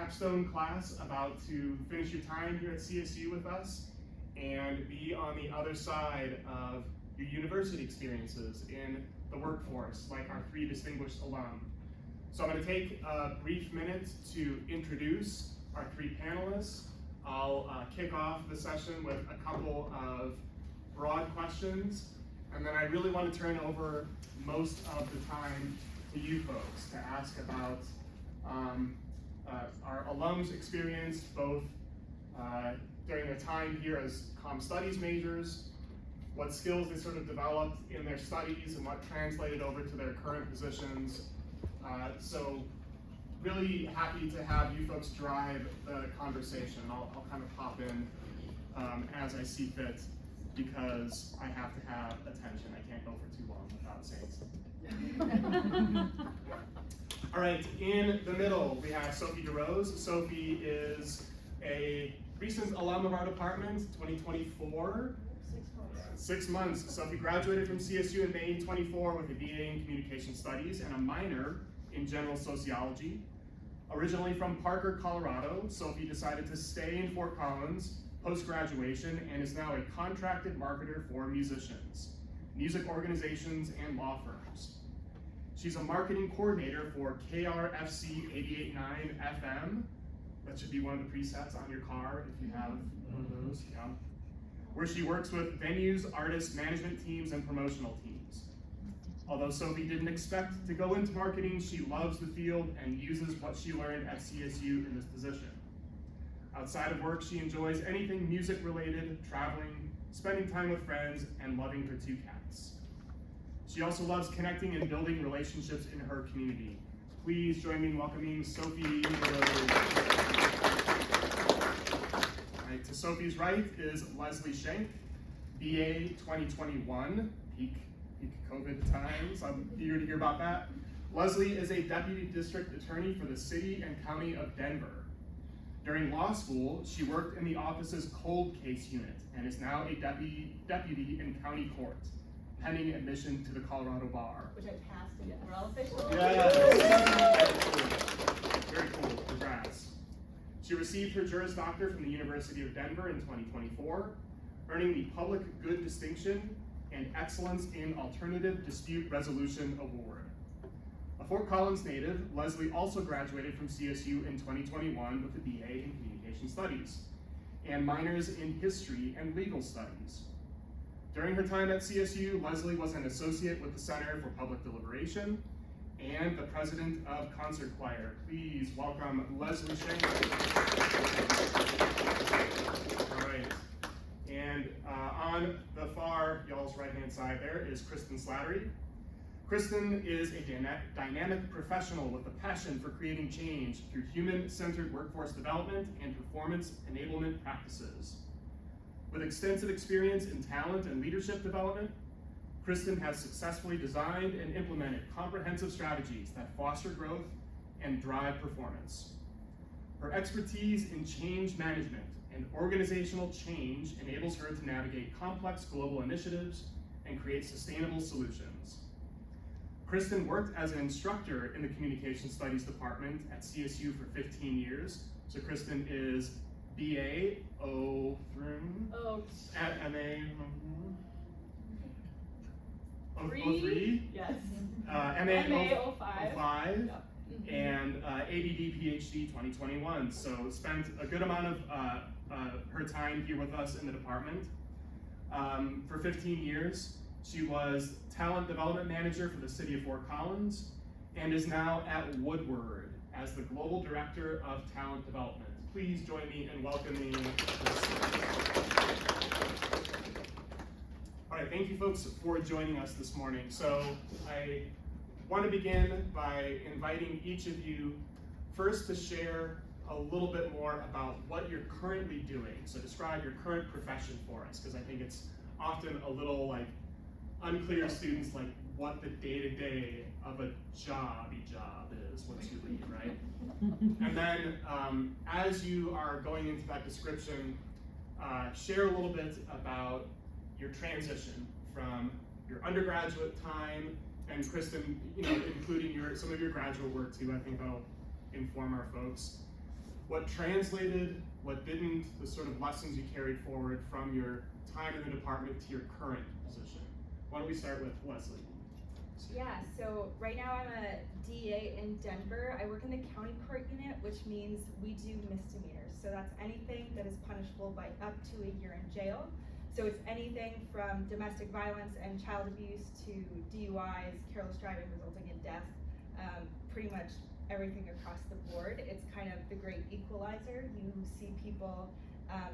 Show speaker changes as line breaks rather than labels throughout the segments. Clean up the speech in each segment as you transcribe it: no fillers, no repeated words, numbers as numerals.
capstone class about to finish your time here at CSU with us and be on the other side of your university experiences in the workforce, like our 3 distinguished alum. So I'm going to take a brief minute to introduce our 3 panelists. I'll kick off the session with a couple of broad questions, and then I really want to turn over most of the time to you folks to ask about our alums' experience, both during their time here as comm studies majors, what skills they sort of developed in their studies and what translated over to their current positions. So really happy to have you folks drive the conversation. I'll kind of pop in as I see fit, because I have to have attention. I can't go for too long without saying something. All right, in the middle, we have Sophie DeRose. Sophie is a recent alum of our department, 2024. 6 months. Sophie graduated from CSU in May 24 with a BA in Communication Studies and a minor in General Sociology. Originally from Parker, Colorado, Sophie decided to stay in Fort Collins post-graduation and is now a contracted marketer for musicians, music organizations, and law firms. She's a marketing coordinator for KRFC 88.9 FM. That should be one of the presets on your car if you have one of those, yeah. Where she works with venues, artists, management teams, and promotional teams. Although Sophie didn't expect to go into marketing, she loves the field and uses what she learned at CSU in this position. Outside of work, she enjoys anything music related, traveling, spending time with friends, and loving her 2 cats. She also loves connecting and building relationships in her community. Please join me in welcoming Sophie DeRose. Right, to Sophie's right is Leslie Schenk, BA 2021, peak COVID times. I'm eager to hear about that. Leslie is a deputy district attorney for the city and county of Denver. During law school, she worked in the office's cold case unit and is now a deputy in county court, pending admission to the Colorado bar.
Which I passed in. We're all official.
Yes. Very cool. Congrats. She received her Juris Doctor from the University of Denver in 2024, earning the Public Good Distinction and Excellence in Alternative Dispute Resolution Award. A Fort Collins native, Leslie also graduated from CSU in 2021 with a BA in Communication Studies and minors in History and Legal Studies. During her time at CSU, Leslie was an associate with the Center for Public Deliberation and the president of Concert Choir. Please welcome Leslie Schenk. All right. And on the far, y'all's right-hand side there is Kristen Slattery. Kristen is a dynamic professional with a passion for creating change through human-centered workforce development and performance enablement practices. With extensive experience in talent and leadership development, Kristen has successfully designed and implemented comprehensive strategies that foster growth and drive performance. Her expertise in change management and organizational change enables her to navigate complex global initiatives and create sustainable solutions. Kristen worked as an instructor in the Communication Studies department at CSU for 15 years. So Kristen is BA 03 at MA 03?
Yes.
MA
05. Yep.
And ADD PhD 2021. So spent a good amount of her time here with us in the department. For 15 years, she was talent development manager for the city of Fort Collins and is now at Woodward as the global director of talent development. Please join me in welcoming. All right, thank you folks for joining us this morning. So I want to begin by inviting each of you first to share a little bit more about what you're currently doing. So describe your current profession for us, because I think it's often a little like unclear to students like what the day-to-day of a job is once you leave, right? And then as you are going into that description, share a little bit about your transition from your undergraduate time, and Kristen, including some of your graduate work too. I think that'll inform our folks. what translated, what didn't, the sort of lessons you carried forward from your time in the department to your current position. Why don't we start with Leslie?
Yeah, so right now I'm a DA in Denver. I work in the county court unit, which means we do misdemeanors. So that's anything that is punishable by up to a year in jail. So it's anything from domestic violence and child abuse to DUIs, careless driving resulting in death, pretty much everything across the board. It's kind of the great equalizer. You see people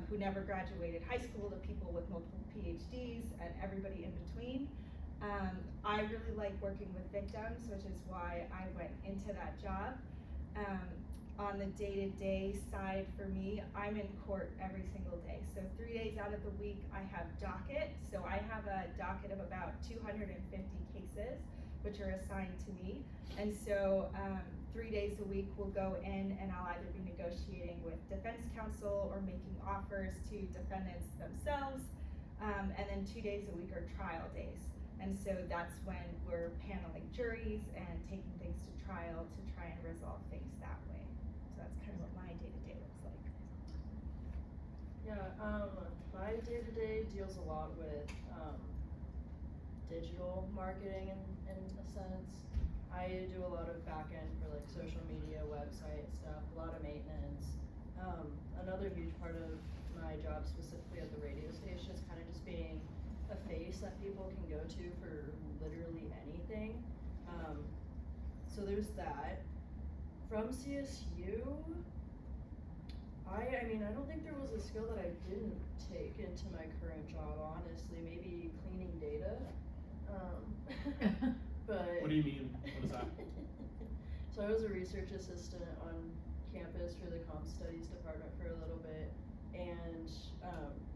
who never graduated high school to people with multiple PhDs and everybody in between. I really like working with victims, which is why I went into that job. On the day-to-day side for me, I'm in court every single day. So 3 days out of the week, I have docket. So I have a docket of about 250 cases, which are assigned to me. And so 3 days a week we'll go in and I'll either be negotiating with defense counsel or making offers to defendants themselves. And then 2 days a week are trial days. And so that's when we're paneling juries and taking things to trial to try and resolve things that way. So that's kind of what my day-to-day looks like.
Yeah, my day-to-day deals a lot with digital marketing in a sense. I do a lot of back-end for like social media, website stuff, a lot of maintenance. Another huge part of my job specifically at the radio station is kind of just being a face that people can go to for literally anything. So there's that. From CSU, I mean, I don't think there was a skill that I didn't take into my current job, honestly. Maybe cleaning data. But
What do you mean? What is that?
So I was a research assistant on campus for the Comm Studies department for a little bit, and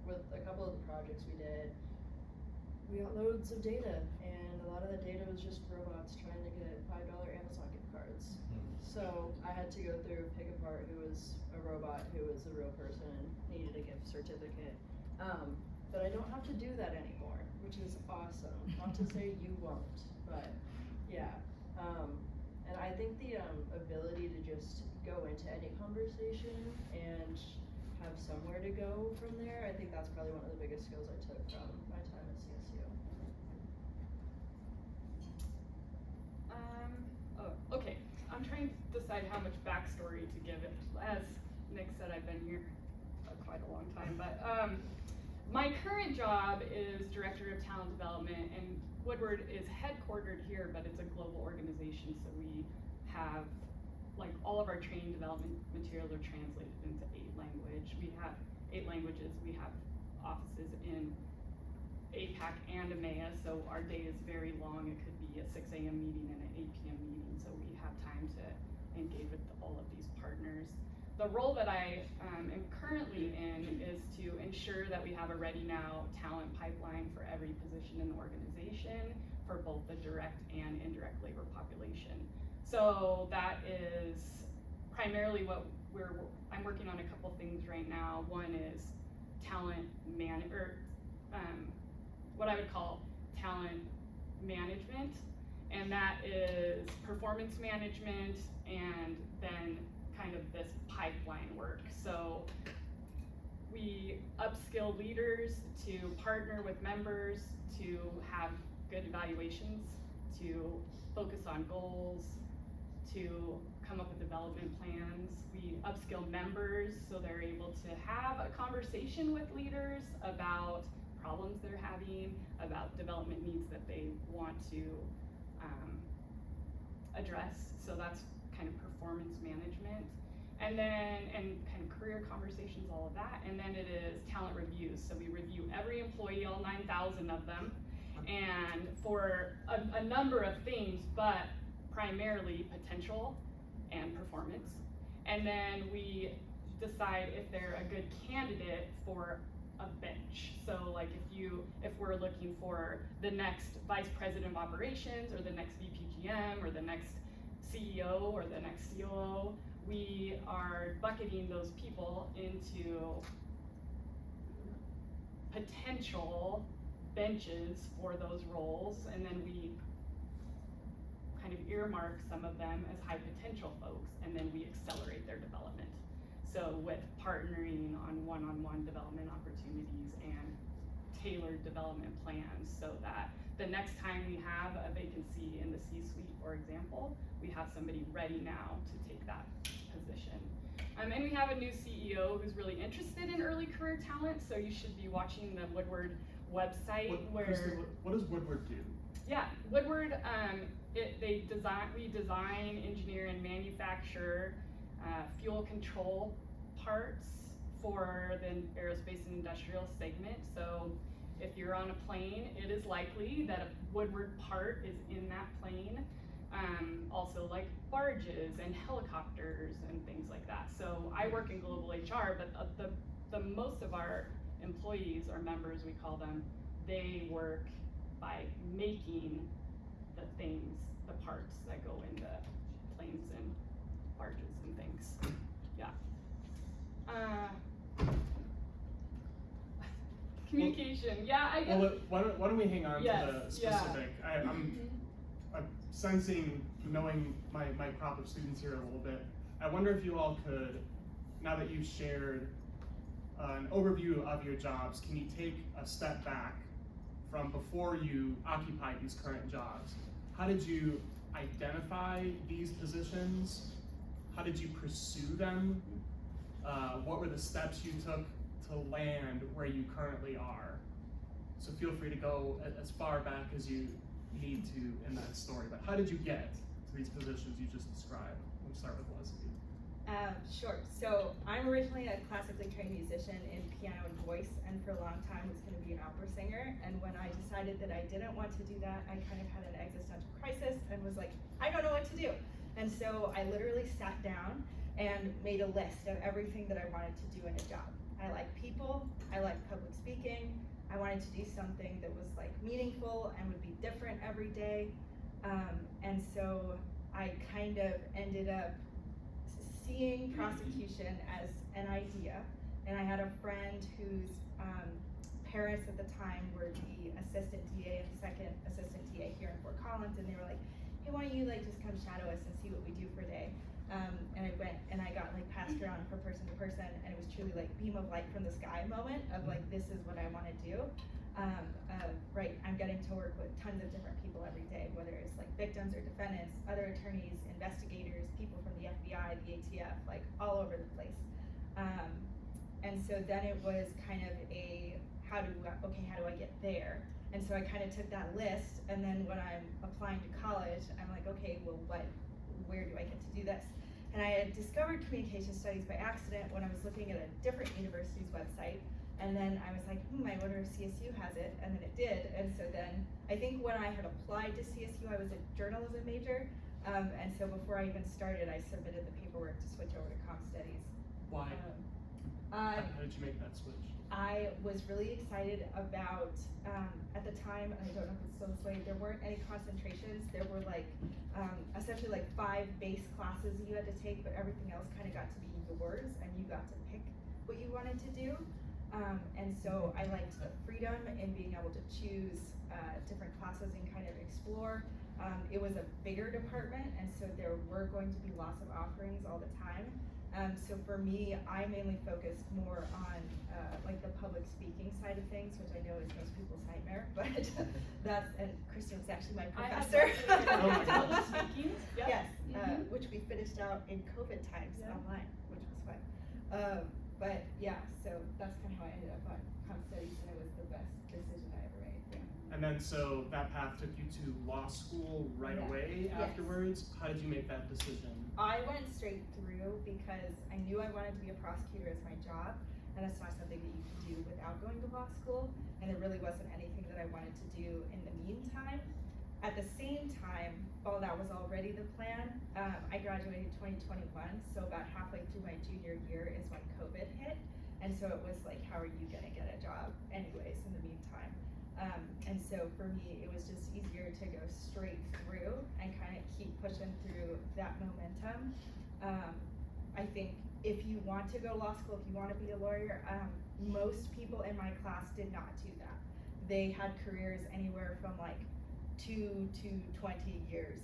with a couple of the projects we did, we got loads of data, and a lot of the data was just robots trying to get $5 Amazon gift cards. So I had to go through, pick apart who was a robot, who was a real person, needed a gift certificate. But I don't have to do that anymore, which is awesome. Not to say you won't, but yeah. And I think the ability to just go into any conversation and have somewhere to go from there, I think that's probably one of the biggest skills I took from my time at CSU.
Okay, I'm trying to decide how much backstory to give it. As Nick said, I've been here quite a long time, but my current job is Director of Talent Development, and Woodward is headquartered here, but it's a global organization, so we have, like, all of our training development materials are translated into 8 languages. We have offices in APAC and EMEA, so our day is very long. It could be a 6 a.m. meeting and an 8 p.m. meeting, so we have time to engage with all of these partners. The role that I am currently in is to ensure that we have a ready now talent pipeline for every position in the organization for both the direct and indirect labor population. So that is primarily what I'm working on a couple things right now. One is what I would call talent management, and that is performance management and then kind of this pipeline work. So we upskill leaders to partner with members to have good evaluations, to focus on goals, to come up with development plans. We upskill members so they're able to have a conversation with leaders about problems they're having, about development needs that they want to address. So that's kind of performance management. And then, and kind of career conversations, all of that. And then it is talent reviews. So we review every employee, all 9,000 of them, and for a number of things, but primarily potential and performance. And then we decide if they're a good candidate for a bench. So like if we're looking for the next vice president of operations or the next VPGM or the next CEO or the next COO, we are bucketing those people into potential benches for those roles, and then we kind of earmark some of them as high potential folks, and then we accelerate their development. So with partnering on one-on-one development opportunities and tailored development plans so that the next time we have a vacancy in the C-suite, for example, we have somebody ready now to take that position. And we have a new CEO who's really interested in early career talent, so you should be watching the Woodward website
What does Woodward do?
Yeah, Woodward, we design, engineer, and manufacture fuel control parts for the aerospace and industrial segment. So if you're on a plane, it is likely that a Woodward part is in that plane. Also like barges and helicopters and things like that. So I work in global HR, but the most of our employees or members, we call them, they work by making the parts that go into planes and barges and things. Yeah. Communication. Yeah, I guess.
Well, why don't we hang on
Yes,
to the specific? I'm sensing, knowing my crop of students here a little bit, I wonder if you all could, now that you've shared an overview of your jobs, can you take a step back from before you occupied these current jobs? How did you identify these positions? How did you pursue them? What were the steps you took to land where you currently are? So feel free to go as far back as you need to in that story, but how did you get to these positions you just described? We'll start with Leslie.
Sure. So I'm originally a classically trained musician in piano and voice, and for a long time was going to be an opera singer. And when I decided that I didn't want to do that, I kind of had an existential crisis and was like, I don't know what to do. And so I literally sat down and made a list of everything that I wanted to do in a job. I like people, I like public speaking, I wanted to do something that was like meaningful and would be different every day. And so I kind of ended up seeing prosecution as an idea, and I had a friend whose parents at the time were the assistant DA and second assistant DA here in Fort Collins, and they were like, hey, why don't you like just come shadow us and see what we do for a day? And I went and I got like passed around from person to person, and it was truly like beam of light from the sky moment of like, this is what I want to do. Right, I'm getting to work with tons of different people every day, whether it's like victims or defendants, other attorneys, investigators, people from the FBI, the ATF, like all over the place. And so then it was kind of a, how do I get there? And so I kind of took that list, and then when I'm applying to college, I'm like, okay, well, where do I get to do this? And I had discovered communication studies by accident when I was looking at a different university's website. And then I was like, I wonder if CSU has it, and then it did. And so then, I think when I had applied to CSU, I was a journalism major. And so before I even started, I submitted the paperwork to switch over to Comm Studies.
Why? How did you make that switch?
I was really excited about, at the time, and I don't know if it's still this way, there weren't any concentrations. There were like, essentially like 5 base classes that you had to take, but everything else kind of got to be yours, and you got to pick what you wanted to do. And so I liked the freedom in being able to choose different classes and kind of explore. It was a bigger department, and so there were going to be lots of offerings all the time. So for me, I mainly focused more on like the public speaking side of things, which I know is most people's nightmare, but and Kristen was actually my professor.
Public speaking, yep.
Yes, which we finished out in COVID times online, which was fun. But yeah, so that's kind of how I ended up on Comm Studies, and it was the best decision I ever made. Yeah.
And then so that path took you to law school right away afterwards. How did you make that decision?
I went straight through because I knew I wanted to be a prosecutor as my job, and that's not something that you can do without going to law school, and there really wasn't anything that I wanted to do in the meantime. At the same time, while that was already the plan, I graduated in 2021, so about halfway through my junior year is when COVID hit, and so it was like, how are you gonna get a job anyways in the meantime? And so for me, it was just easier to go straight through and kind of keep pushing through that momentum. I think if you want to go to law school, if you want to be a lawyer, most people in my class did not do that. They had careers anywhere from like 2 to 20 years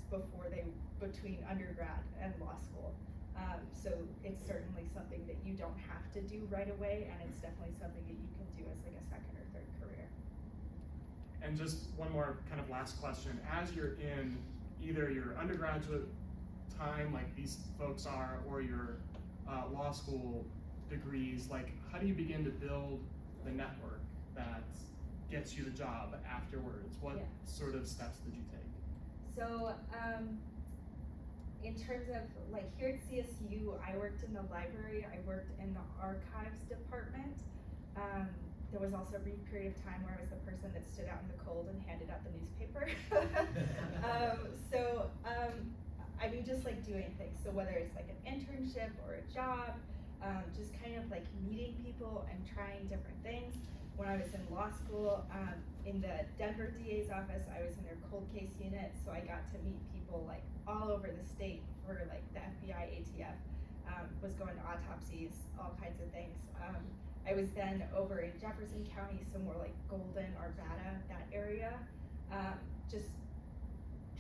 between undergrad and law school. So it's certainly something that you you don't have to do right away, and it's definitely something that you can do as like a second or third career.
And just one more kind of last question. As you're in either your undergraduate time, like these folks are, or your law school degrees, like how do you begin to build the network that gets you the job afterwards? What sort of steps did you take?
So, in terms of like here at CSU, I worked in the library, I worked in the archives department. There was also a brief period of time where I was the person that stood out in the cold and handed out the newspaper. I mean, just like doing things. So whether it's like an internship or a job, just kind of like meeting people and trying different things. When I was in law school, in the Denver DA's office, I was in their cold case unit, so I got to meet people like all over the state for like the FBI, ATF, was going to autopsies, all kinds of things. I was then over in Jefferson County, somewhere like Golden, Arvada, that area, just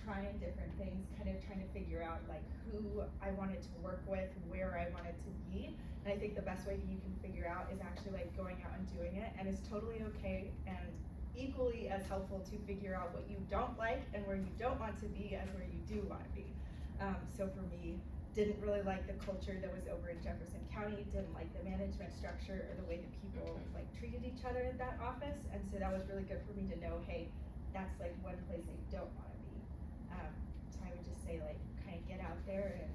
trying different things, kind of trying to figure out like who I wanted to work with, where I wanted to be. And I think the best way that you can figure out is actually like going out and doing it, and it's totally okay and equally as helpful to figure out what you don't like and where you don't want to be as where you do want to be. So for me, didn't really like the culture that was over in Jefferson County, didn't like the management structure or the way that people like treated each other at that office, and so that was really good for me to know, hey, that's like one place I don't want to be. So I would just say like kind of get out there and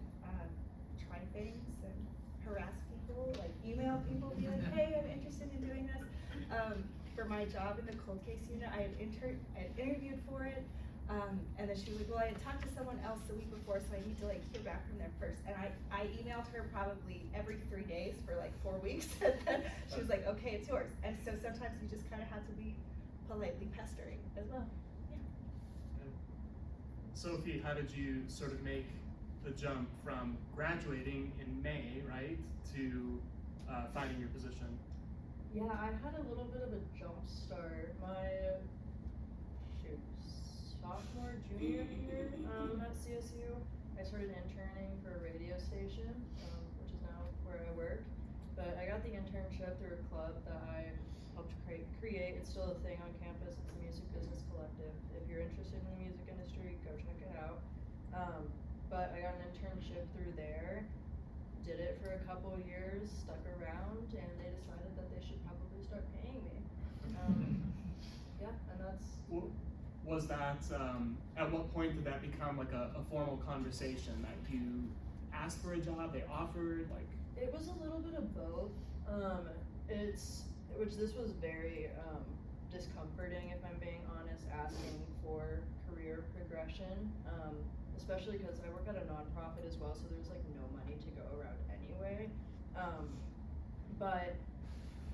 try things and harass people, like email people, be like, hey, I'm interested in doing this. For my job in the cold case unit, I had interviewed for it, and then she was like, well, I had talked to someone else the week before, so I need to like hear back from them first. And I emailed her probably every 3 days for like 4 weeks, and then she was like, okay, it's yours. And so sometimes you just kind of have to be politely pestering as well. Yeah.
Sophie, how did you sort of make the jump from graduating in May, right, to finding your position?
Yeah, I had a little bit of a jump start. My sophomore, junior year at CSU, I started interning for a radio station, which is now where I work. But I got the internship through a club that I helped create. It's still a thing on campus. It's a music business collective. If you're interested in the music industry, go check it out. But I got an internship through there. Did it for a couple of years, stuck around, and they decided that they should probably start paying me. Yeah, and that's.
Was that, at what point did that become like a formal conversation that you asked for a job, they offered, like?
It was a little bit of both. This was very discomforting, if I'm being honest, asking for career progression. Especially because I work at a nonprofit as well, so there's like no money to go around anyway. But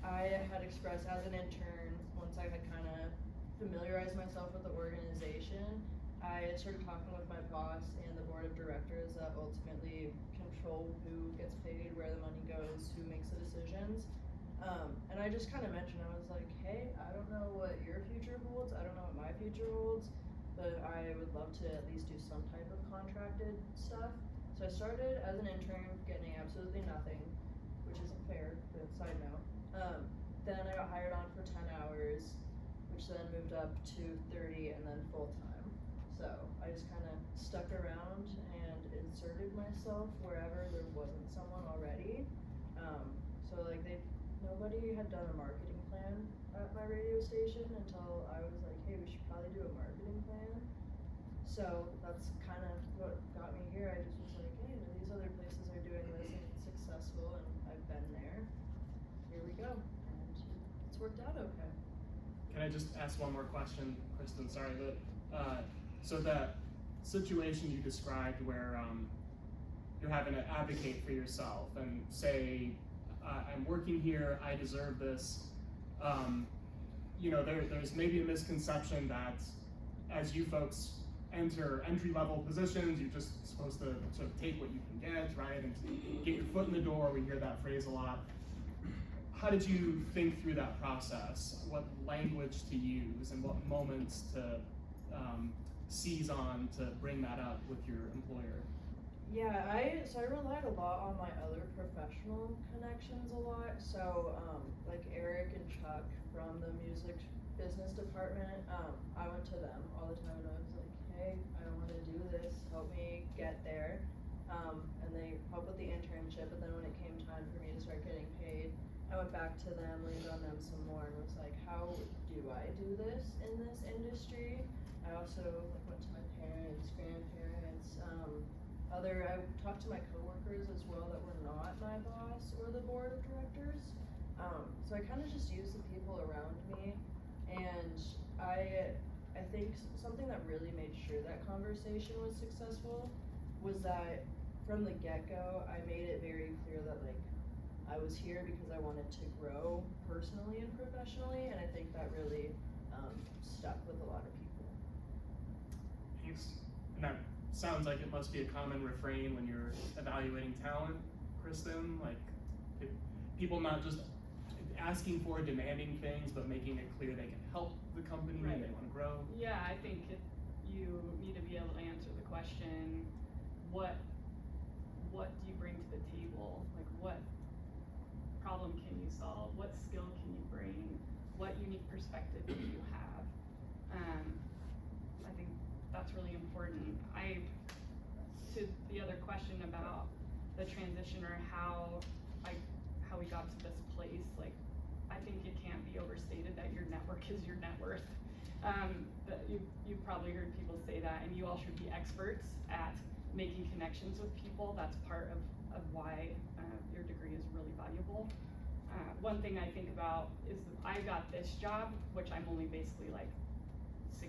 I had expressed as an intern, once I had kind of familiarized myself with the organization, I started talking with my boss and the board of directors that ultimately control who gets paid, where the money goes, who makes the decisions. And I just kind of mentioned, I was like, hey, I don't know what your future holds, I don't know what my future holds, but I would love to at least do some type of contracted stuff. So I started as an intern, getting absolutely nothing, which isn't fair, but side note. Then I got hired on for 10 hours, which then moved up to 30 and then full time. So I just kind of stuck around and inserted myself wherever there wasn't someone already. So like nobody had done a marketing plan at my radio station until I was like, hey, we should probably do a marketing plan. So that's kind of what got me here. I just was like, hey, these other places are doing this and it's successful and I've been there. Here we go. And it's worked out okay.
Can I just ask one more question, Kristen? Sorry, but so that situation you described where you're having to advocate for yourself and say, I'm working here, I deserve this. There's maybe a misconception that as you folks enter entry-level positions, you're just supposed to sort of take what you can get, right, and get your foot in the door. We hear that phrase a lot. How did you think through that process? What language to use and what moments to seize on to bring that up with your employer?
Yeah, so I relied a lot on my other professional connections a lot. So, like Eric and Chuck from the music business department, I went to them all the time and I was like, hey, I want to do this, help me get there. And they helped with the internship, but then when it came time for me to start getting paid, I went back to them, leaned on them some more and was like, how do I do this in this industry? I also went to my parents, grandparents, I talked to my coworkers as well that were not my boss or the board of directors. So I kind of just used the people around me, and I think something that really made sure that conversation was successful was that from the get-go, I made it very clear that like I was here because I wanted to grow personally and professionally, and I think that really stuck with a lot of people.
Thanks. And that sounds like it must be a common refrain when you're evaluating talent, Kristen, like people not just asking for demanding things, but making it clear they can help the company and they want to grow.
Yeah, I think you need to be able to answer the question, what do you bring to the table? Like what problem can you solve? What skill can you bring? What unique perspective do you have? I think that's really important. To the other question about the transition or how we got to this place, like I think it can't be overstated that your network is your net worth. That you've probably heard people say that, and you all should be experts at making connections with people. That's part of why your degree is really valuable. One thing I think about is I got this job, which I'm only basically like 60%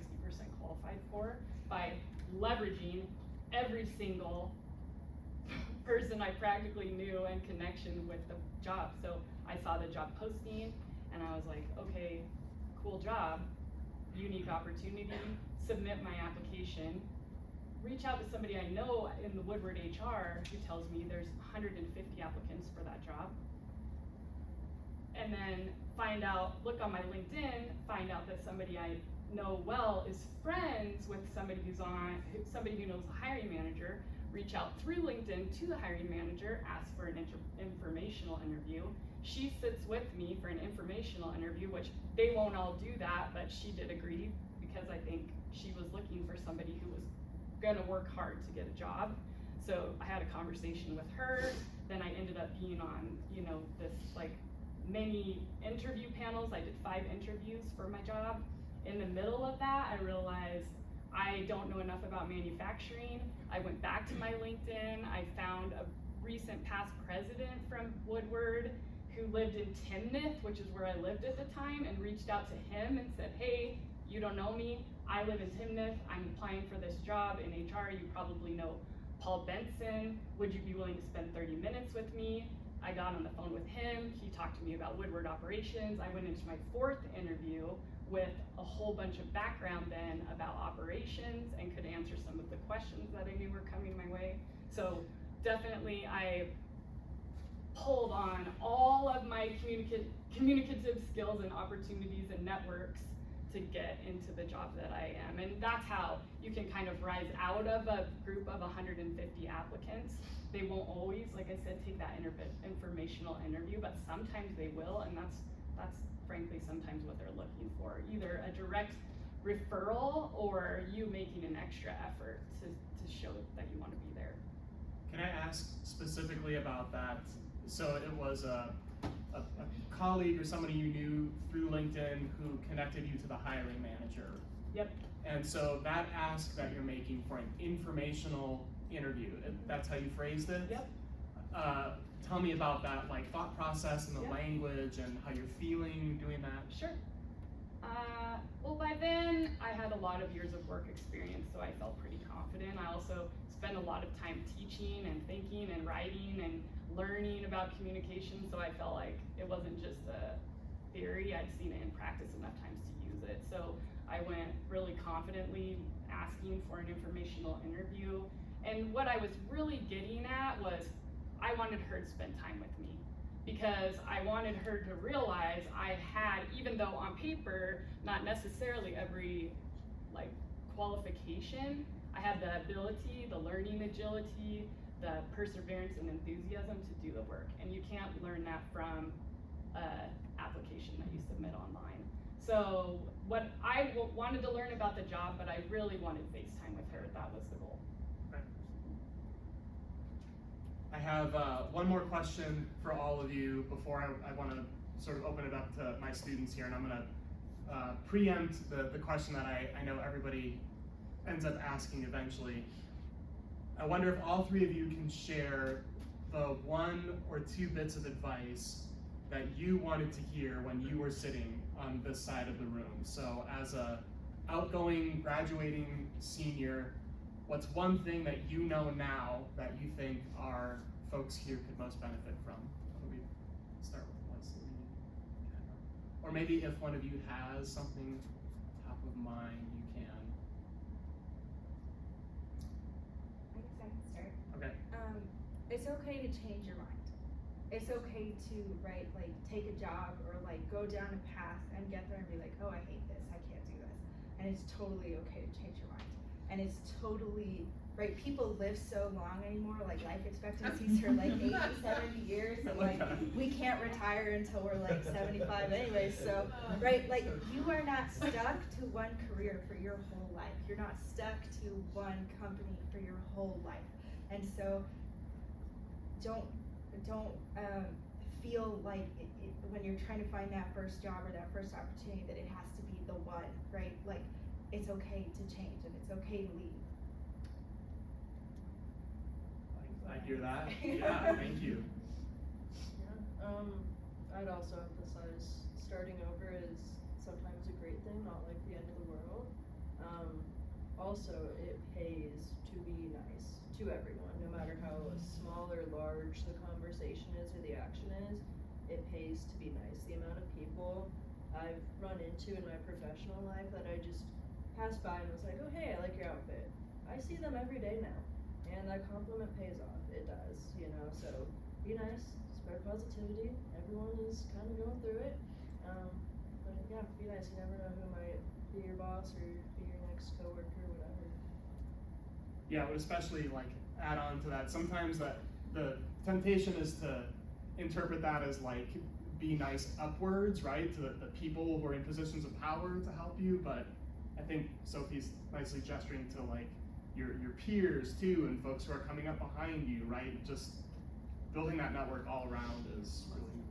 qualified for, by leveraging every single person I practically knew and connection with the job. So I saw the job posting and I was like, okay, cool job, unique opportunity, submit my application, reach out to somebody I know in the Woodward HR who tells me there's 150 applicants for that job. And then look on my LinkedIn, find out that somebody I know well is friends with somebody who knows the hiring manager, reach out through LinkedIn to the hiring manager, ask for an informational interview. She sits with me for an informational interview, which they won't all do that, but she did agree because I think she was looking for somebody who was gonna work hard to get a job. So I had a conversation with her, then I ended up being on, this like many interview panels. I did 5 interviews for my job. In the middle of that, I realized I don't know enough about manufacturing. I went back to my LinkedIn. I found a recent past president from Woodward who lived in Timnath, which is where I lived at the time, and reached out to him and said, hey, you don't know me. I live in Timnath. I'm applying for this job in HR. You probably know Paul Benson. Would you be willing to spend 30 minutes with me? I got on the phone with him. He talked to me about Woodward operations. I went into my 4th interview with a whole bunch of background then about operations and could answer some of the questions that I knew were coming my way. So definitely I pulled on all of my communicative skills and opportunities and networks to get into the job that I am. And that's how you can kind of rise out of a group of 150 applicants. They won't always, like I said, take that informational interview, but sometimes they will, and that's frankly sometimes what they're looking for, either a direct referral or you making an extra effort to show that you want to be there.
Can I ask specifically about that? So it was a colleague or somebody you knew through LinkedIn who connected you to the hiring manager.
Yep.
And so that ask that you're making for an informational interview, that's how you phrased it?
Yep.
Tell me about that, like thought process and the language and how you're feeling doing that.
Sure. Well, by then I had a lot of years of work experience, so I felt pretty confident. I also spent a lot of time teaching and thinking and writing and learning about communication, so I felt like it wasn't just a theory. I'd seen it in practice enough times to use it. So I went really confidently asking for an informational interview. And what I was really getting at was I wanted her to spend time with me because I wanted her to realize I had, even though on paper, not necessarily every qualification, I had the ability, the learning agility, the perseverance and enthusiasm to do the work. And you can't learn that from an application that you submit online. So what I wanted to learn about the job, but I really wanted FaceTime with her. That was the goal.
Okay. I have one more question for all of you before I want to sort of open it up to my students here, and I'm going to preempt the question that I know everybody ends up asking eventually. I wonder if all three of you can share the 1 or 2 bits of advice that you wanted to hear when you were sitting on this side of the room. So as a outgoing, graduating senior, what's one thing that you know now that you think our folks here could most benefit from? Why don't we start with Leslie? Or maybe if one of you has something top of mind, you can.
I guess I can start.
Okay.
It's okay to change your mind. It's okay to, right, like take a job or like go down a path and get there and be like, oh, I hate this, I can't do this. And it's totally okay to change your mind. And it's totally, right, people live so long anymore, like life expectancies are like 80, 70 years, and like we can't retire until we're like 75 anyways, so, right, like you are not stuck to one career for your whole life. You're not stuck to one company for your whole life. And so, don't feel like when you're trying to find that first job or that first opportunity that it has to be the one, right? Like, it's okay to change and it's okay to leave.
I hear that. Yeah, thank you.
Yeah. I'd also emphasize starting over is sometimes a great thing, not like the end of the world. Also, it pays to be nice to everyone, no matter how small or large the conversation is or the action is. It pays to be nice. The amount of people I've run into in my professional life that I just passed by and was like, oh hey, I like your outfit. I see them every day now, and that compliment pays off. It does, you know. So be nice, spread positivity. Everyone is kind of going through it, but yeah, be nice. You never know who might be your boss or be your next coworker or whatever.
Yeah, but especially like add on to that, sometimes that the temptation is to interpret that as like be nice upwards, right, to the people who are in positions of power to help you. But I think Sophie's nicely gesturing to like your peers too, and folks who are coming up behind you, right? Just building that network all around is really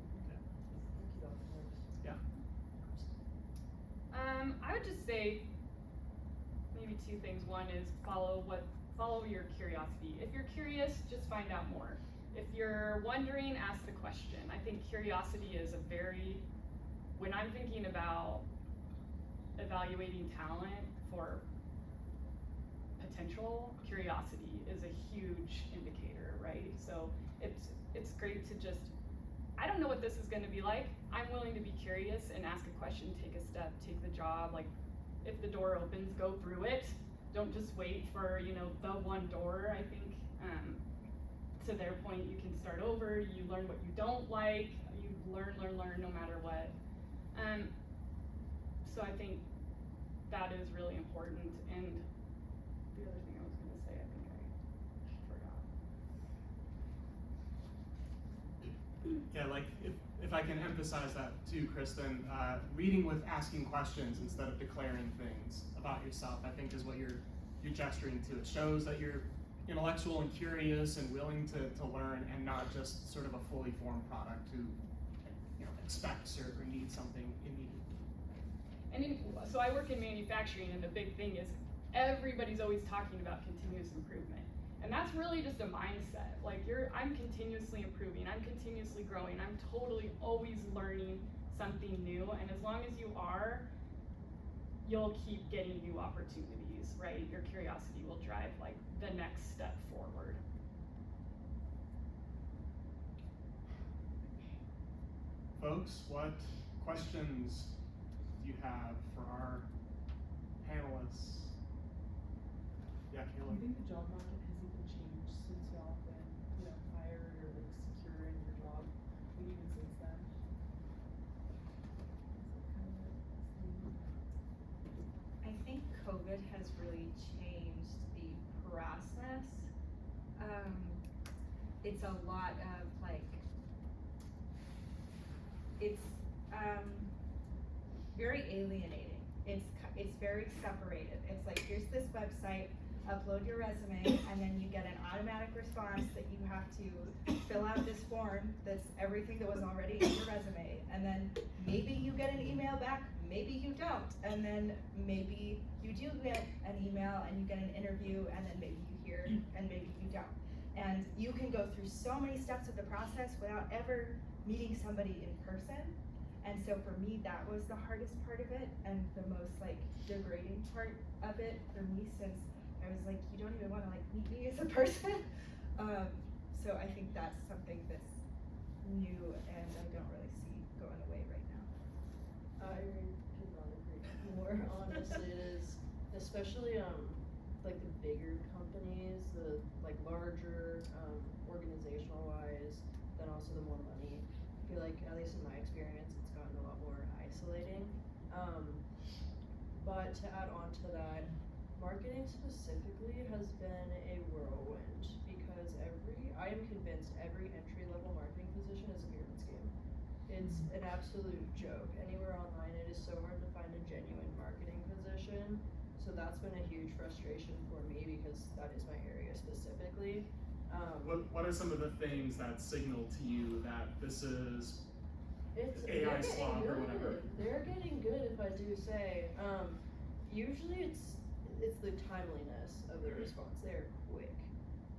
good. Yeah.
I would just say maybe 2 things. One is follow your curiosity. If you're curious, just find out more. If you're wondering, ask the question. I think curiosity is when I'm thinking about evaluating talent for potential, curiosity is a huge indicator, right? So it's great to just, I don't know what this is going to be like. I'm willing to be curious and ask a question, take a step, take the job. Like, if the door opens, go through it. Don't just wait for, the one door. I think, to their point, you can start over. You learn what you don't like. You learn no matter what. So I think that is really important. And the other thing I was going to say, I think I forgot.
Yeah, like if I can emphasize that too, Kristen, leading with asking questions instead of declaring things about yourself, I think is what you're gesturing to. It shows that you're intellectual and curious and willing to learn, and not just sort of a fully formed product who expects or needs something immediately.
And so I work in manufacturing, and the big thing is everybody's always talking about continuous improvement. And that's really just a mindset. Like I'm continuously improving, I'm continuously growing, I'm totally always learning something new. And as long as you are, you'll keep getting new opportunities, right? Your curiosity will drive like the next step forward.
Folks, what questions do you have for our panelists? Yeah,
Do
Caleb.
you think the job market has even changed since y'all have been, hired or like secure in your job, like even since then?
I think COVID has really changed the process. it's a lot of like, it's very alienating. It's very separated. It's like, here's this website, upload your resume, and then you get an automatic response that you have to fill out this form that's everything that was already in your resume, and then maybe you get an email back, maybe you don't, and then maybe you do get an email and you get an interview, and then maybe you hear and maybe you don't. And you can go through so many steps of the process without ever meeting somebody in person. And so for me, that was the hardest part of it, and the most like degrading part of it for me, since I was like, you don't even want to like meet me as a person. So I think that's something that's new, and I don't really see going away right now.
I could not agree more. Honestly, it is, especially like the bigger companies, the like larger organizational wise, then also the more money. I feel like, at least in my experience, it's gotten a lot more isolating. But to add on to that, marketing specifically has been a whirlwind, because I am convinced every entry level marketing position is a pyramid scheme. It's an absolute joke. Anywhere online, it is so hard to find a genuine marketing position. So that's been a huge frustration for me, because that is my area specifically.
What are some of the things that signal to you that this is AI
they're
slop or
getting
whatever?
good. They're getting good, if I do say. Usually it's the timeliness of the response. They're quick,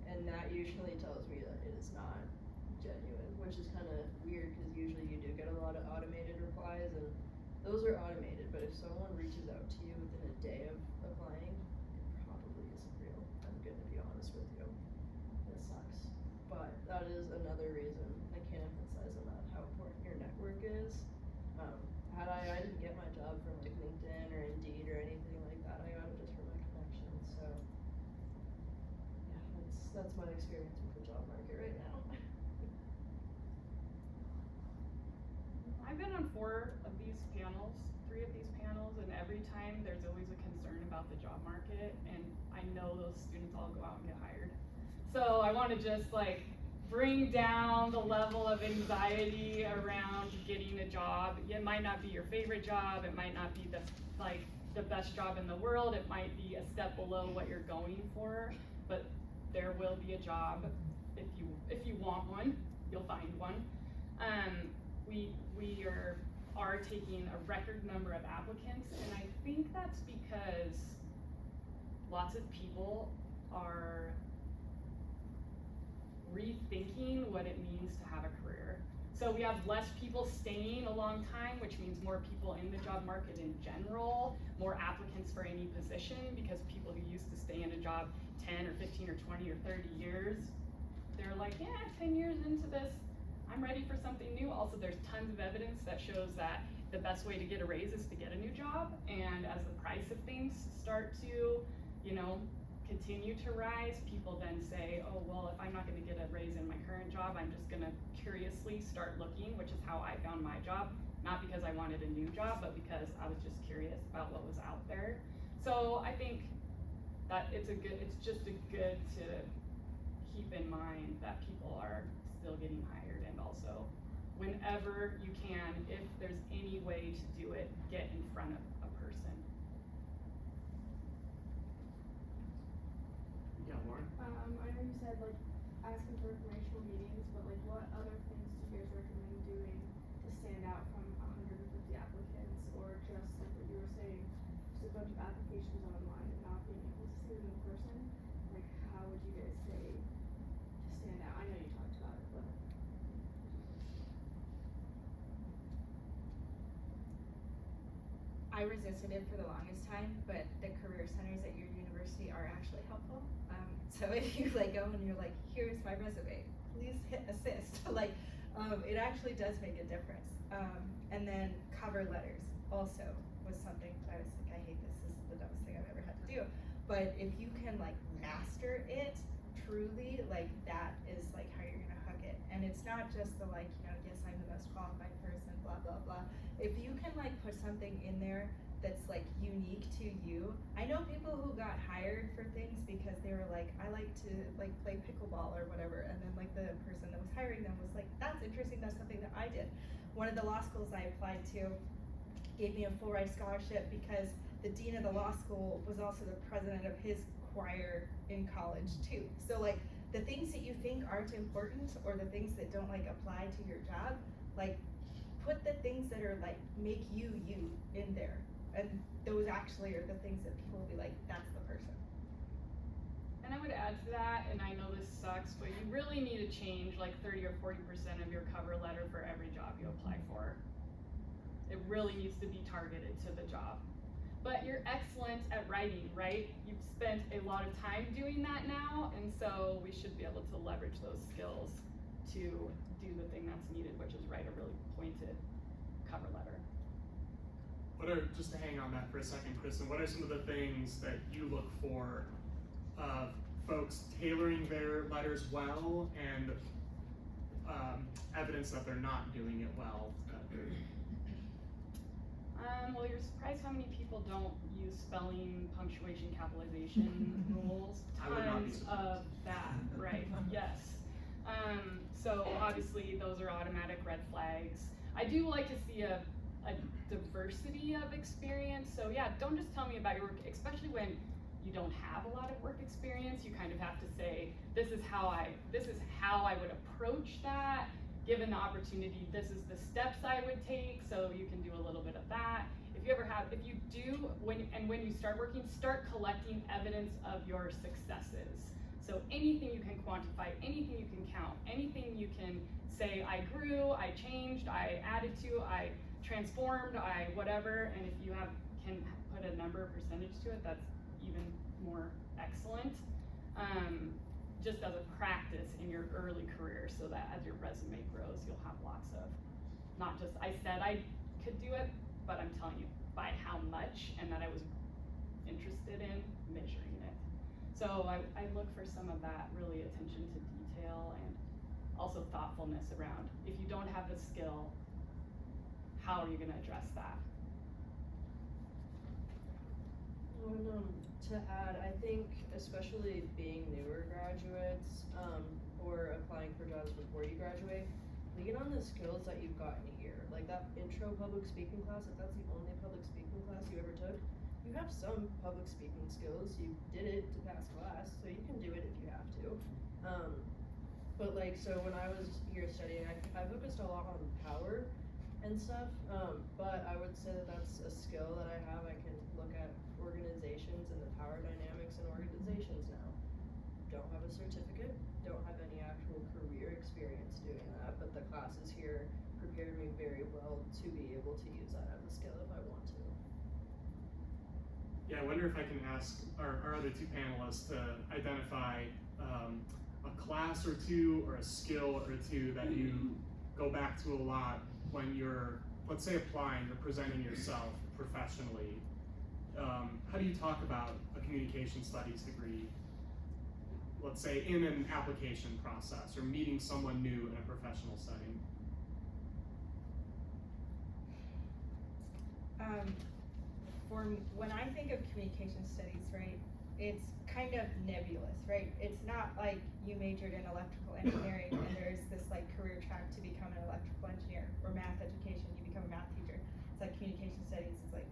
and that usually tells me that it is not genuine, which is kind of weird, because usually you do get a lot of automated replies, and those are automated. But if someone reaches out to you within a day of applying, it probably isn't real. I'm gonna be honest with you. It sucks, but that is another reason I can't emphasize enough how important your network is. I didn't get my job from like LinkedIn or Indeed or anything like that. I got it just from my connections. So yeah, that's my experience with the job market right now.
I've been on 4 of these panels, 3 of these panels, and every time there's always a concern about the job market, and I know those students all go out and get hired. So I want to just like bring down the level of anxiety around getting a job. It might not be your favorite job, it might not be the best job in the world, it might be a step below what you're going for, but there will be a job. If you want one, you'll find one. We are taking a record number of applicants, and I think that's because lots of people are rethinking what it means to have a career. So we have less people staying a long time, which means more people in the job market in general, more applicants for any position, because people who used to stay in a job 10 or 15 or 20 or 30 years, they're like, yeah, 10 years into this, I'm ready for something new. Also, there's tons of evidence that shows that the best way to get a raise is to get a new job, and as the price of things start to, continue to rise, people then say, oh, well, if I'm not gonna get a raise in my current job, I'm just gonna curiously start looking, which is how I found my job. Not because I wanted a new job, but because I was just curious about what was out there. So I think that it's just a good to keep in mind that people are still getting hired, and also whenever you can, if there's any way to do it, get in front of a person.
Yeah, Lauren?
I know you said like asking for informational meetings, but like what other things do you guys recommend doing to stand out from 150 applicants, or just like what you were saying, just a bunch of applications online and not being able to see them in person? Like how would you guys say to stand out? I know you talked about it, but
I resisted it for the longest time, but the career centers at your university are actually helpful. So if you like go and you're like, here's my resume, please hit assist. It actually does make a difference. And then cover letters also was something that I was like, I hate this is the dumbest thing I've ever had to do. But if you can like master it truly, like that is like how you're gonna hook it. And it's not just the like, yes, I'm the most qualified person, blah, blah, blah. If you can like put something in there that's like unique to you. I know people who got hired for things because they were like, I like to like play pickleball or whatever, and then like the person that was hiring them was like, that's interesting, that's something that I did. One of the law schools I applied to gave me a full ride scholarship because the dean of the law school was also the president of his choir in college too. So like the things that you think aren't important or the things that don't like apply to your job, like put the things that are like make you in there, and those actually are the things that people will be like, that's the person.
And I would add to that, and I know this sucks, but you really need to change like 30 or 40% of your cover letter for every job you apply for. It really needs to be targeted to the job. But you're excellent at writing, right? You've spent a lot of time doing that now, and so we should be able to leverage those skills to do the thing that's needed, which is write a really pointed cover letter.
What are, just to hang on that for a second, Kristen, what are some of the things that you look for folks tailoring their letters well and evidence that they're not doing it well?
Well, you're surprised how many people don't use spelling, punctuation, capitalization rules.
I would not be
Tons
surprised.
of that, right? Yes. So obviously those are automatic red flags. I do like to see a diversity of experience. So yeah, don't just tell me about your work, especially when you don't have a lot of work experience. You kind of have to say, this is how I would approach that. Given the opportunity, this is the steps I would take, so you can do a little bit of that. If you do, when you start working, start collecting evidence of your successes. So anything you can quantify, anything you can count, anything you can say, I grew, I changed, I added to, I transformed, I whatever, and if you can put a number or percentage to it, that's even more excellent. Just as a practice in your early career, so that as your resume grows, you'll have lots of, not just, I said I could do it, but I'm telling you by how much, and that I was interested in measuring it. So I look for some of that really attention to detail and also thoughtfulness around, if you don't have the skill, how are you gonna address that?
To add, I think especially being newer graduates, or applying for jobs before you graduate, lean on the skills that you've gotten here. Like that intro public speaking class, if that's the only public speaking class you ever took, you have some public speaking skills. You did it to pass class, so you can do it if you have to. But like, so when I was here studying, I focused a lot on power and stuff, but I would say that that's a skill that I have. I can look at organizations and the power dynamics in organizations now. Don't have a certificate, don't have any actual career experience doing that, but the classes here prepared me very well to be able to use that as a skill if I want to.
Yeah, I wonder if I can ask our other two panelists to identify a class or two or a skill or two that you go back to a lot when you're, let's say, applying or presenting yourself professionally. How do you talk about a communication studies degree, let's say, in an application process or meeting someone new in a professional setting?
When I think of communication studies, right, it's kind of nebulous, right? It's not like you majored in electrical engineering and there's this like career track to become an electrical engineer, or math education, you become a math teacher. It's like communication studies, it's like,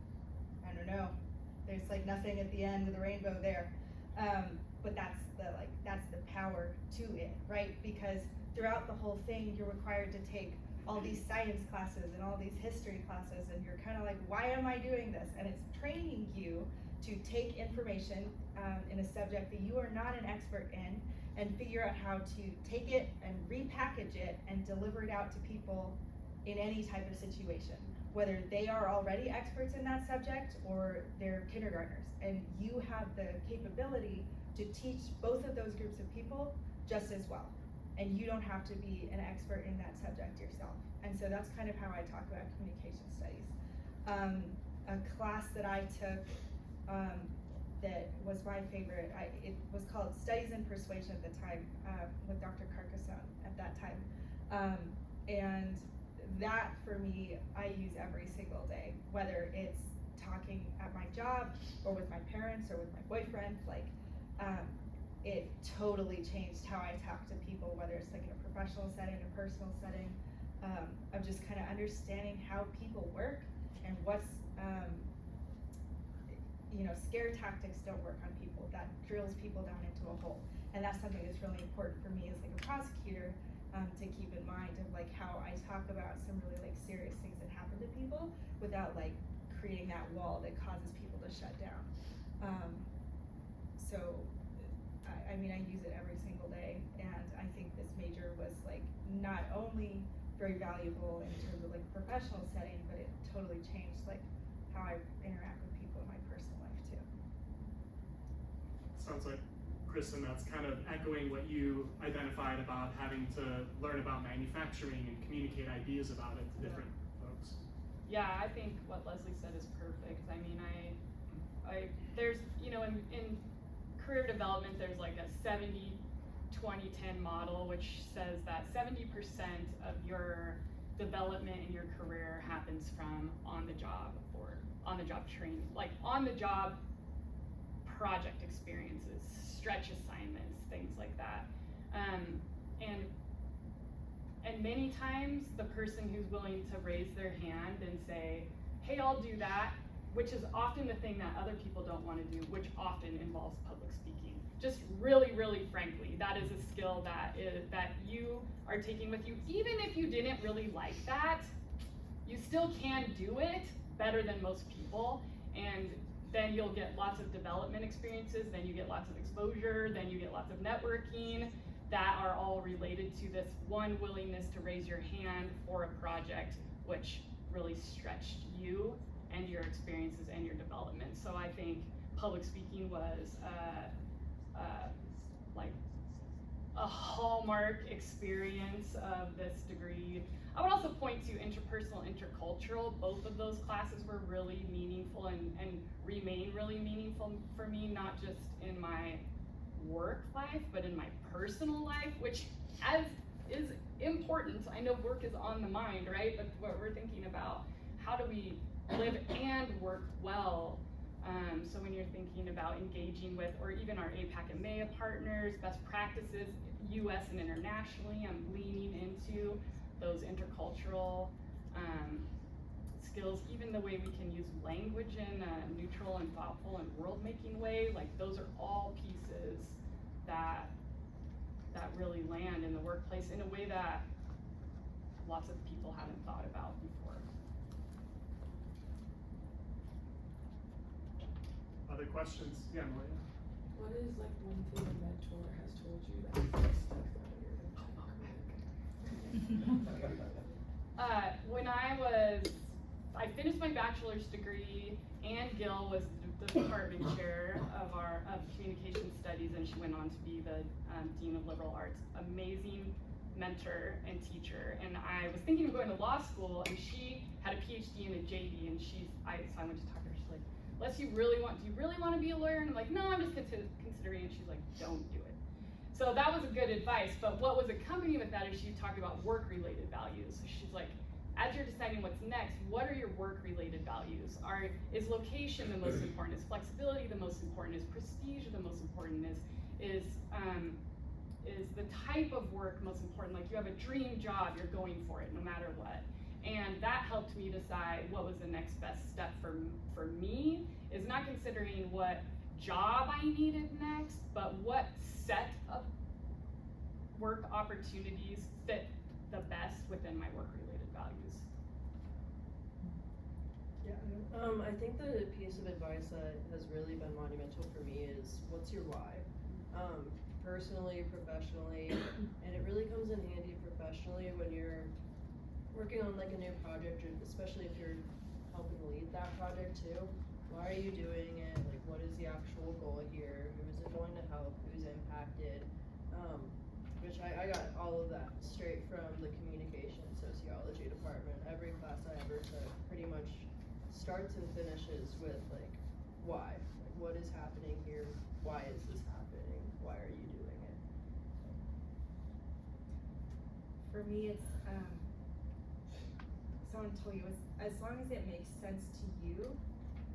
I don't know, there's like nothing at the end of the rainbow there. But that's the power to it, right? Because throughout the whole thing, you're required to take all these science classes and all these history classes, and you're kind of like, why am I doing this? And it's training you to take information in a subject that you are not an expert in and figure out how to take it and repackage it and deliver it out to people in any type of situation, whether they are already experts in that subject or they're kindergartners. And you have the capability to teach both of those groups of people just as well. And you don't have to be an expert in that subject yourself. And so that's kind of how I talk about communication studies. A class that I took that was my favorite, it was called Studies in Persuasion at the time, with Dr. Carcassonne at that time. And that for me, I use every single day, whether it's talking at my job or with my parents or with my boyfriend, like, it totally changed how I talk to people, whether it's like in a professional setting, a personal setting, of just kind of understanding how people work and what's, you know, scare tactics don't work on people. That drills people down into a hole. And that's something that's really important for me as like a prosecutor, to keep in mind of like how I talk about some really like serious things that happen to people without like creating that wall that causes people to shut down. So, I mean, I use it every single day, and I think this major was like not only very valuable in terms of like professional setting, but it totally changed like how I interact with people in my personal life too.
Sounds like, Kristen, that's kind of echoing what you identified about having to learn about manufacturing and communicate ideas about it to different folks.
Yeah, I think what Leslie said is perfect. I mean, I there's, you know, in career development, there's like a 70-20-10 model, which says that 70% of your development in your career happens from on-the-job or on-the-job training, like on-the-job project experiences, stretch assignments, things like that. And many times the person who's willing to raise their hand and say, hey, I'll do that, which is often the thing that other people don't want to do, which often involves public speaking. Just really, really frankly, that is a skill that you are taking with you. Even if you didn't really like that, you still can do it better than most people. And then you'll get lots of development experiences, then you get lots of exposure, then you get lots of networking that are all related to this one willingness to raise your hand for a project, which really stretched you and your experiences and your development. So I think public speaking was like a hallmark experience of this degree. I would also point to interpersonal, intercultural. Both of those classes were really meaningful and remain really meaningful for me, not just in my work life, but in my personal life, which is important. I know work is on the mind, right? But what we're thinking about, how do we live and work well? So when you're thinking about engaging with, or even our APAC and MEA partners, best practices, US and internationally, I'm leaning into those intercultural skills, even the way we can use language in a neutral and thoughtful and world-making way. Like, those are all pieces that really land in the workplace in a way that lots of people haven't thought about before.
Other questions? Yeah, Maria.
What is like one thing a mentor has told you that has stuck out of your
When I finished my bachelor's degree, Ann Gill was the department chair of Communication Studies, and she went on to be the Dean of Liberal Arts. Amazing mentor and teacher. And I was thinking of going to law school, and she had a PhD and a JD, and so I went to talk to her. She's like, Les, do you really want to be a lawyer? And I'm like, no, I'm just considering. And she's like, don't do it. So that was a good advice, but what was accompanying with that is she talked about work-related values. So she's like, as you're deciding what's next, what are your work-related values? Is location the most important? Is flexibility the most important? Is prestige the most important? Is the type of work most important? Like, you have a dream job, you're going for it no matter what. And that helped me decide what was the next best step for me, is not considering what job I needed next, but what set of work opportunities fit the best within my work-related values.
Yeah, I think the piece of advice that has really been monumental for me is, what's your why? Personally, professionally, and it really comes in handy professionally when you're working on like a new project, or especially if you're helping lead that project too. Why are you doing it? Like, what is the actual goal here? Who is it going to help? Who's impacted? Which I got all of that straight from the communication sociology department. Every class I ever took pretty much starts and finishes with like, why? Like, what is happening here? Why is this happening? Why are you doing it?
For me, it's someone told you, as long as it makes sense to you,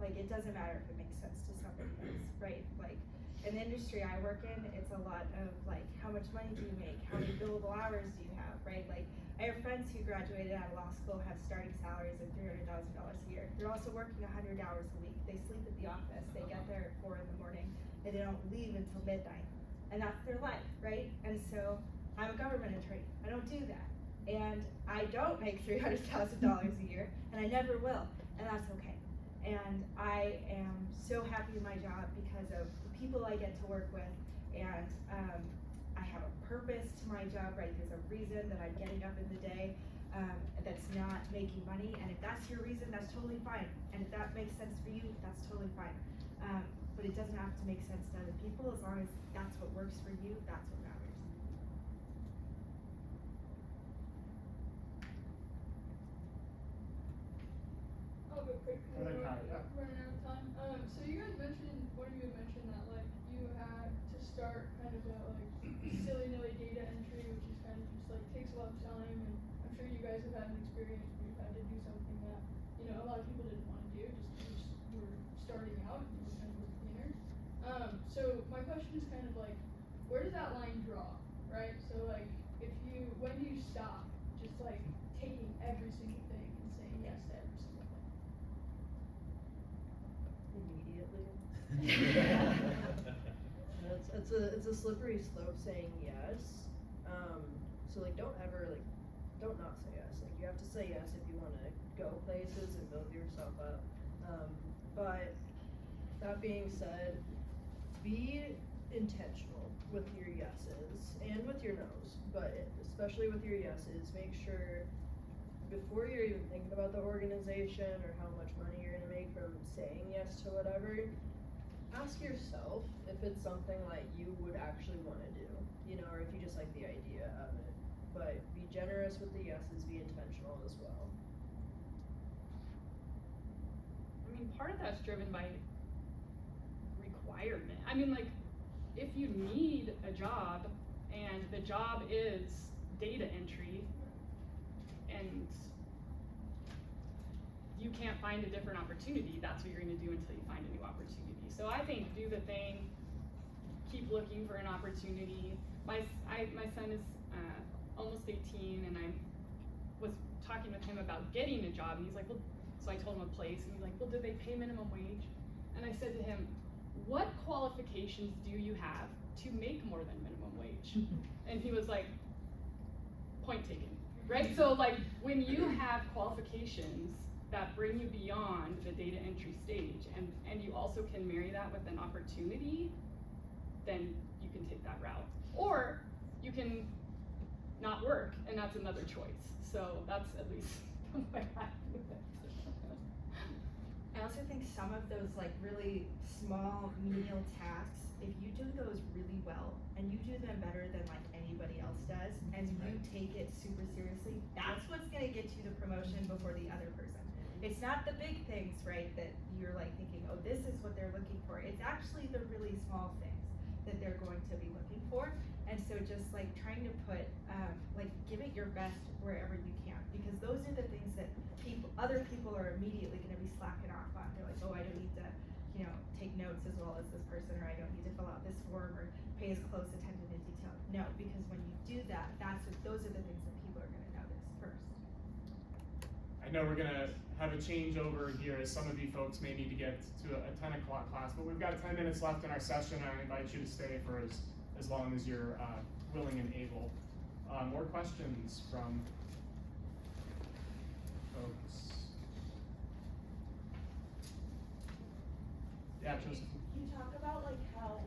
Like, it doesn't matter if it makes sense to somebody else, right? Like, in the industry I work in, it's a lot of like, how much money do you make? How many billable hours do you have, right? Like, I have friends who graduated out of law school, have starting salaries of $300,000 a year. They're also working 100 hours a week. They sleep at the office. They get there at 4 in the morning, and they don't leave until midnight. And that's their life, right? And so I'm a government attorney. I don't do that. And I don't make $300,000 a year, and I never will, and that's okay. And I am so happy with my job because of the people I get to work with, and I have a purpose to my job, right? There's a reason that I'm getting up in the day that's not making money, and if that's your reason, that's totally fine. And if that makes sense for you, that's totally fine. But it doesn't have to make sense to other people. As long as that's what works for you, that's what matters.
I'll go quick.
And then Kyle, yeah.
Running out of time. So you guys mentioned, one of you had mentioned that like you had to start kind of a like silly-nilly data entry, which is kind of just like takes a lot of time, and I'm sure you guys have had an experience where you've had to do something that, you know, a lot of people didn't want to do just because you were starting out and you were kind of a beginner. So my question is kind of like, where does that line draw, right? So like, when do you stop just like taking every single thing and saying yes to every single thing?
Immediately. It's a slippery slope saying yes. So like don't not say yes. Like you have to say yes if you want to go places and build yourself up. But that being said, be intentional with your yeses and with your nos, but especially with your yeses, make sure before you're even thinking about the organization or how much money you're gonna make from saying yes to whatever, ask yourself if it's something like you would actually want to do, you know, or if you just like the idea of it. But be generous with the yeses, be intentional as well.
I mean, part of that's driven by requirement. I mean, like, if you need a job and the job is data entry and you can't find a different opportunity, that's what you're gonna do until you find a new opportunity. So I think do the thing, keep looking for an opportunity. My son is almost 18, and I was talking with him about getting a job, and he's like, well, so I told him a place, and he's like, well, do they pay minimum wage? And I said to him, what qualifications do you have to make more than minimum wage? And he was like, point taken, right? So like, when you have qualifications that bring you beyond the data entry stage, and you also can marry that with an opportunity, then you can take that route. Or you can not work, and that's another choice. So that's at least the way I do it.
I also think some of those like really small menial tasks, if you do those really well and you do them better than like anybody else does, and you take it super seriously, that's what's gonna get you the promotion before the other person. It's not the big things, right, that you're like thinking, oh, this is what they're looking for. It's actually the really small things that they're going to be looking for. And so just like trying to put, like give it your best wherever you can, because those are the things that other people are immediately gonna be slacking off on. They're like, oh, I don't need to, you know, take notes as well as this person, or I don't need to fill out this form or pay as close attention to detail. No, because when you do that, those are the things that people are gonna notice first.
I know we're gonna have a changeover here as some of you folks may need to get to a 10 o'clock class, but we've got 10 minutes left in our session, and I invite you to stay for as long as you're willing and able. More questions from folks? Yeah, Joseph.
You talk about like how,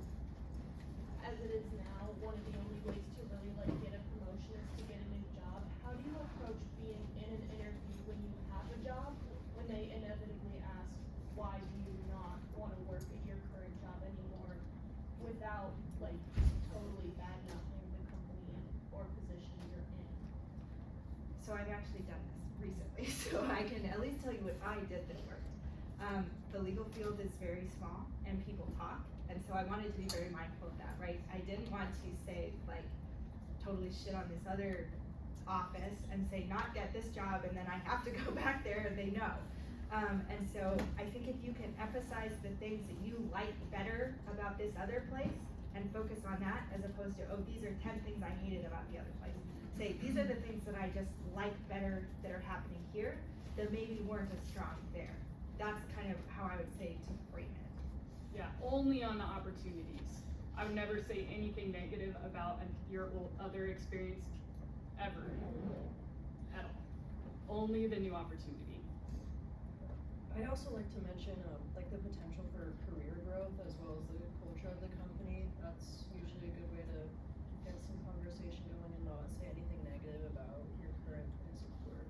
as it is now, one of the only ways to really like get a promotion is to get a new job. How do you approach being in an interview when you have a job, when they inevitably ask, why do you not want to work at your current job anymore, without like totally bad-mouthing the company or position you're in?
So I've actually done this recently, so I can at least tell you what I did that worked. The legal field is very small and people talk, and so I wanted to be very mindful of that, right? I didn't want to say like totally shit on this other office and say not get this job and then I have to go back there and they know. And so I think if you can emphasize the things that you like better about this other place and focus on that as opposed to, oh, these are 10 things I hated about the other place. Say, these are the things that I just like better that are happening here that maybe weren't as strong there. That's kind of how I would say to frame it.
Yeah, only on the opportunities. I would never say anything negative about your other experience ever, at all. Only the new opportunity.
I'd also like to mention like the potential for career growth as well as the culture of the company. That's usually a good way to get some conversation going and not say anything negative about your current place of work.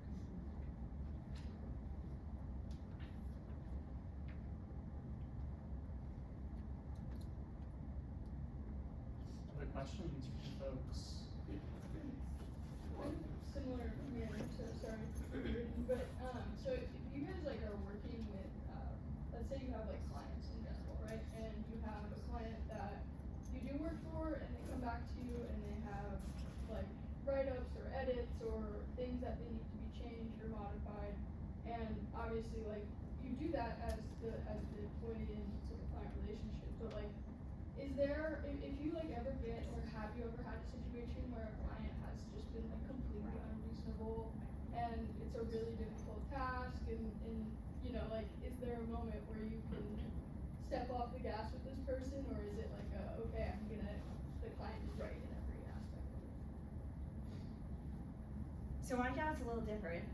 Other questions from folks?
Similar manner, so sorry, but, so if you guys like are working with, let's say you have like clients in general, right? And you have a client that you do work for and they come back to you and they have like write-ups or edits or things that they need to be changed or modified. And obviously like you do that as the employee in sort of client relationship, but like, is there, if you like ever get, or have you ever had a situation where a client has just been like completely unreasonable and it's a really difficult task and you know, like, is there a moment where you can step off the gas with this person, or is it like okay, the client is right in every aspect of it?
So my job's a little different.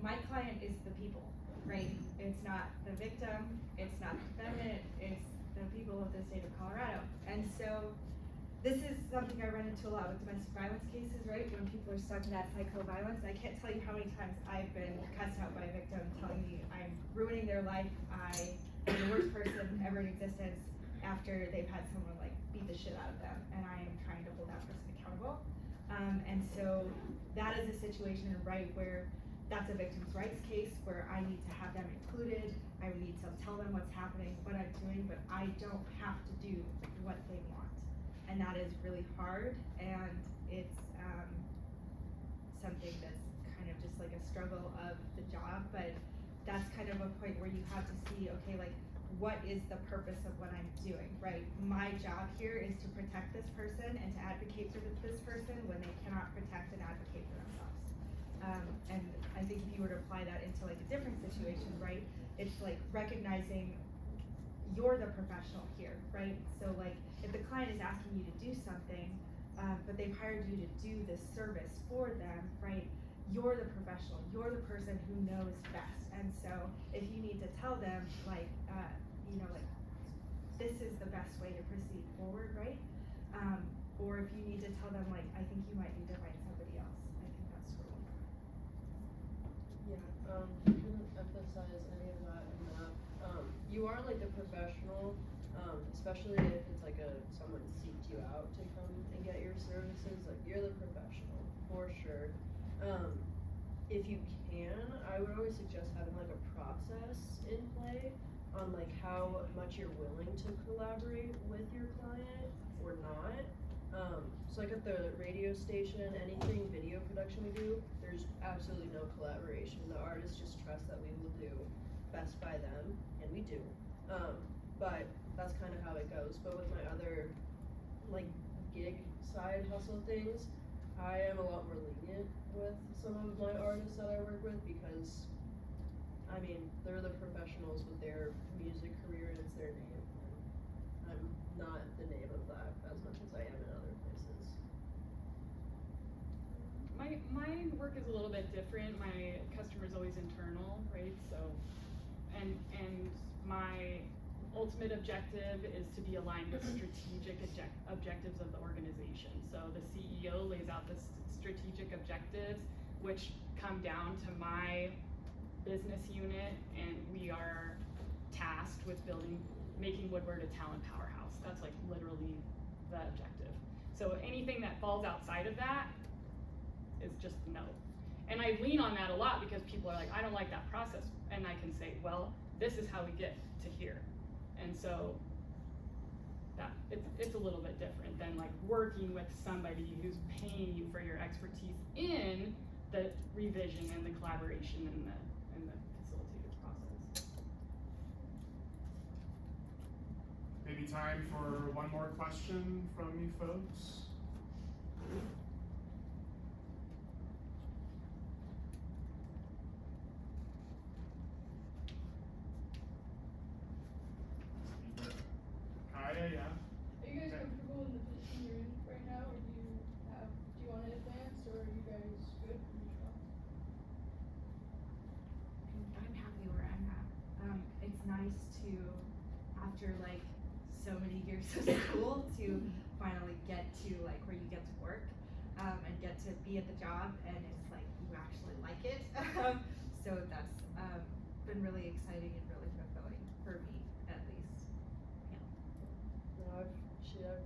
My client is the people, right? It's not the victim, it's not the defendant, it's the people of the state of Colorado. And so this is something I run into a lot with domestic violence cases, right? When people are stuck in that psycho-violence. I can't tell you how many times I've been cussed out by a victim telling me I'm ruining their life, I am the worst person ever in existence after they've had someone like beat the shit out of them, and I am trying to hold that person accountable. And so that is a situation, right, where that's a victim's rights case where I need to have them included. I need to tell them what's happening, what I'm doing, but I don't have to do what they want. And that is really hard, and it's something that's kind of just like a struggle of the job, but that's kind of a point where you have to see, okay, like, what is the purpose of what I'm doing, right? My job here is to protect this person and to advocate for this person when they cannot protect and advocate for themselves. And I think if you were to apply that into like a different situation, right, it's like recognizing you're the professional here, right? So like if the client is asking you to do something, but they've hired you to do this service for them, right? You're the professional, you're the person who knows best. And so if you need to tell them like, you know, like this is the best way to proceed forward, right? Or if you need to tell them like, I think you might need to find somebody else. I think that's really important.
Yeah, couldn't emphasize any of that enough. You are like the professional, especially if it's like someone seeked you out to come and get your services, like you're the professional, for sure. If you can, I would always suggest having like a process in play on like how much you're willing to collaborate with your client or not. So like at the radio station, anything video production we do, there's absolutely no collaboration. The artists just trust that we will do best by them, and we do. But that's kind of how it goes. But with my other like gig side hustle things, I am a lot more lenient with some of my artists that I work with because, I mean, they're the professionals with their music career and it's their name. And I'm not the name of that as much as I am in other places.
My work is a little bit different. My customer's always internal, right? So, and my ultimate objective is to be aligned with strategic objectives of the organization. So the CEO lays out the strategic objectives, which come down to my business unit, and we are tasked with making Woodward a talent powerhouse. That's like literally the objective. So anything that falls outside of that is just no. And I lean on that a lot because people are like, I don't like that process. And I can say, well, this is how we get to here. And so that it's a little bit different than like working with somebody who's paying you for your expertise in the revision and the collaboration and the facilitated process.
Maybe time for one more question from you folks. Kaya, yeah?
Are you guys
Okay.
comfortable in the position you're in right now, or do you want to advance, or are you guys good for your job?
I'm happy where I'm at. It's nice to, after like so many years of school, to finally get to like where you get to work, and get to be at the job, and it's like you actually like it. So that's been really exciting and really fulfilling for me, at least.
No, I've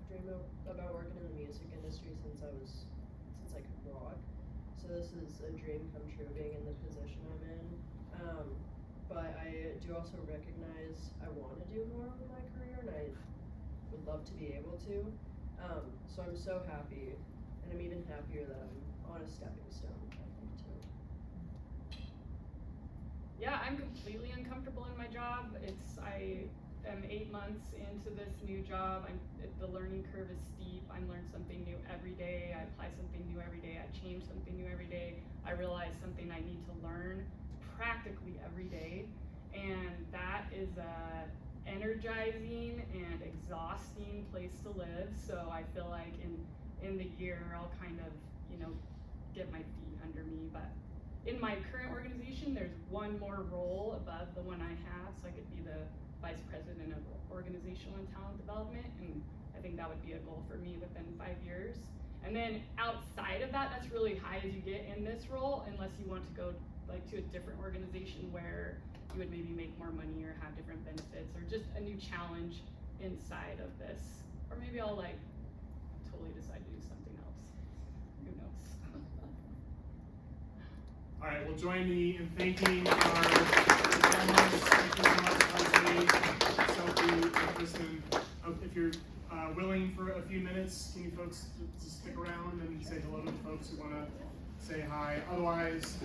dreamed about working in the music industry since I could walk. So this is a dream come true, being in the position I'm in. But I do also recognize I want to do more with my career, and I would love to be able to. So I'm so happy, and I'm even happier that I'm on a stepping stone, I think, too.
Yeah, I'm completely uncomfortable in my job. I am 8 months into this new job. The learning curve is steep. I learn something new every day. I apply something new every day. I change something new every day. I realize something I need to learn practically every day. And that is a energizing and exhausting place to live. So I feel like in the year I'll kind of, get my feet under me. But in my current organization, there's one more role above the one I have, so I could be the vice president of organizational and talent development, and I think that would be a goal for me within 5 years. And then outside of that, that's really high as you get in this role, unless you want to go like to a different organization where you would maybe make more money or have different benefits, or just a new challenge inside of this. Or maybe I'll like totally decide to do something else. Who knows?
All right, well, join me in thanking our panelists. Thank you so much, Leslie, Sophie, and Kristen. If you're willing for a few minutes, can you folks just stick around and say hello to the folks who want to say hi? Otherwise,